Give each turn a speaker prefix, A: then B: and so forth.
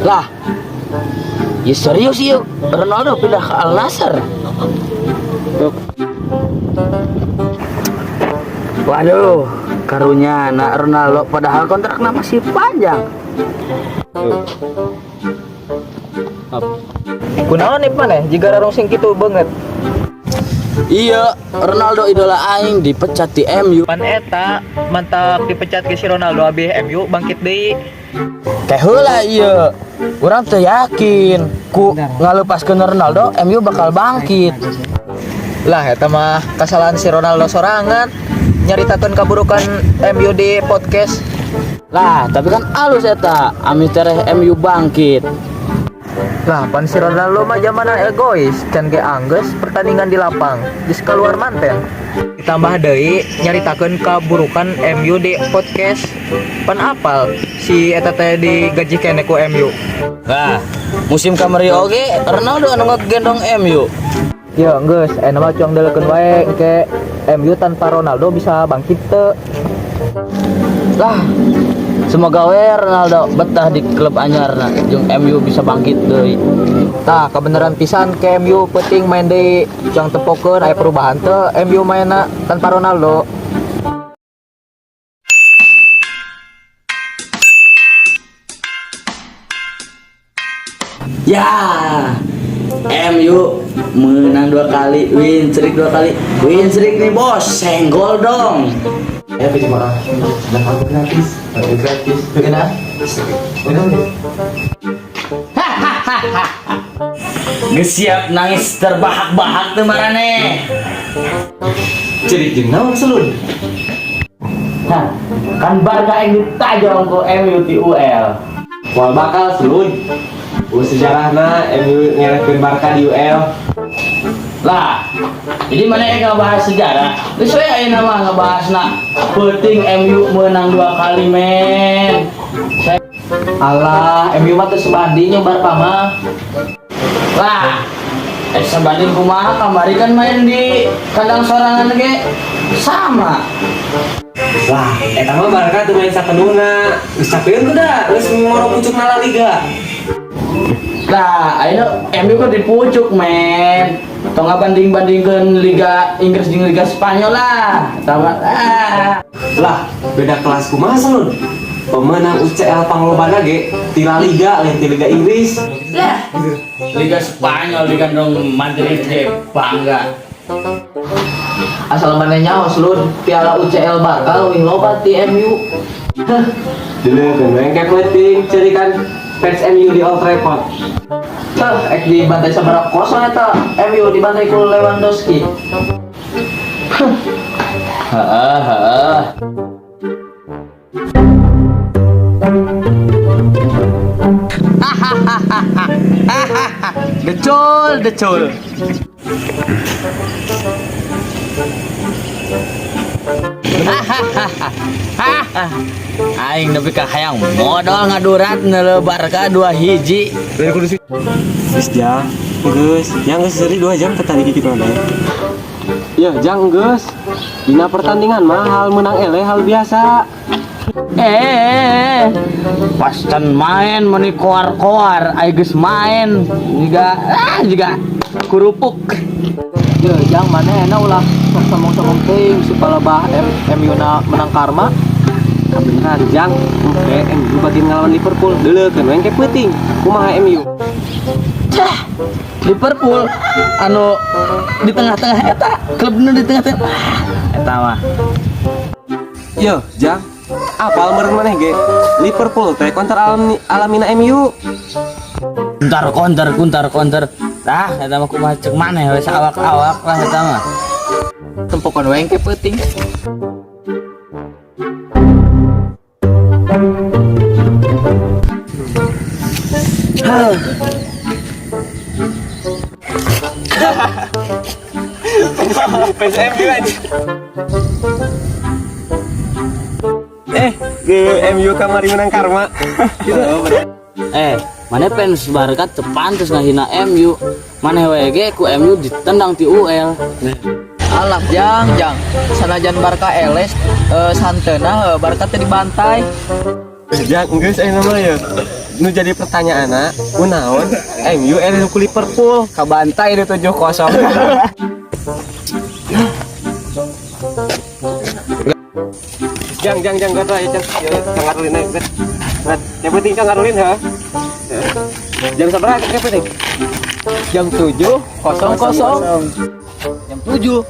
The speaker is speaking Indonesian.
A: Lah, ya serius yuk, Ronaldo pindah ke Al Nassr. Waduh, karunya anak Ronaldo padahal kontraknya masih panjang.
B: Kunaon nih mana? Jika rarong sing kitu banget.
A: Iya, Ronaldo idola aing dipecat di MU.
B: Pan eta mantap dipecat ke si Ronaldo abis MU bangkit deui.
A: Teh heula iya. Urang teu yakin ku ngalepaskeun Ronaldo MU bakal bangkit.
B: Lah eta mah kesalahan si Ronaldo sorangan nyaritakeun keburukan MU di podcast.
A: Lah, tapi kan alus eta, ami tereh MU bangkit.
B: Lah pan si Ronaldo mah jamanan egois can ge anggeus pertandingan di lapang geus keluar manten. Ditambah deui nyaritakeun keburukan MU di podcast. Pan apal si eta teh digaji keneh ku MU.
A: Lah, musim kamari oge Ronaldo anu ngagendong MU.
B: Yo geus aya mah cuang deulekeun wae engke MU tanpa Ronaldo bisa bangkit teu.
A: Lah, semoga we Ronaldo betah di klub anyarna jeung MU bisa bangkit deui.
B: Tah kebenaran pisan ke MU penting main deui cuang tepokeun aya perubahan teu MU mainna tanpa Ronaldo.
A: Ya, MU menang 2 kali, win streak nih bos, senggol dong.
C: Ya cuma dapat gratis kenapa
A: Gesiap nangis terbahak-bahak tuh marane.
C: jadi naon selun
A: Hah, kan Barca yang ditajong ke MU di UL.
C: wal bakal selun sejarahna MU ngelehkeun Barca di UL
A: Lah, jadi mana yang ngebahas sejarah? Terus we ayeuna mah ngebahasna penting MU menang 2 kali men.
B: Alah MU mah teu sebanding jeung Barca mah.
A: Lah, sebanding kumaha kamari kan main di kandang sorangan ge sama.
C: wah eta mah Barca tuh main sapenuhna geus capeun tuh dah geus ngoro pucukna La Liga
A: Lah, ayeuna MU kan di pucuk men. Tong banding-bandingkeun Liga Inggris jeung Liga Spanyol lah. Sama
C: lah beda kelas kumaha selun pemenang UCL panglobana ge ti La Liga lain ti Liga Inggris
A: Lah, Liga Spanyol digandong Madrid ge bangga.
B: Asal mana nyaos lun piala UCL Barca leuwih loba ti MU.
C: dulu kan main kayak penting cerikan fans MU di Old Trafford
B: Ek di bantai sabaraha kosong eta MU di bantai ku Lewandowski.
A: Heeh. Decul. Aing nepi ka hayang modal ngadurat nelebar ka 2 hiji.
C: Geus jang geus yang geus seri 2 jam pertandingan gitu mana ya jang geus dina pertandingan mah hal menang eleh hal biasa
A: Pas can main meni koar-koar, aing geus main juga kurupuk.
B: Yo jang manehna ulah somong-somong teuing supaya bah MU na menang karma.
C: beneran jang oke MU batin ngelawan Liverpool deulekeun we engke penting kumaha MU
A: Liverpool anu di tengah-tengah eta, klubna di tengah-tengah. Eta mah.
C: yo jang apal meureun maneh ge Liverpool teh konter alamina MU
A: Kuntar. Tah, eta mah kumaha ceuk maneh we awak-awak lah eta mah.
B: Tempokan wae engke penting.
C: fans MU aja ke MU kamari menang karma gitu
A: Mana fans Barca teu pantes ngahina MU. Maneh we ge ku MU ditendang ti UL.
B: Alah jang sanajan Barca eles santeuna Barca teh dibantai.
C: jang geus aya nama ya nu jadi pertanyaan anak kunaon MU elu ku Liverpool
B: Kabantai di 7-0.
C: jang gak ya jang ngarulin aja yang penting jang ngarulin ha jam seberapa yang penting
B: Jam 7.00.
C: jam 7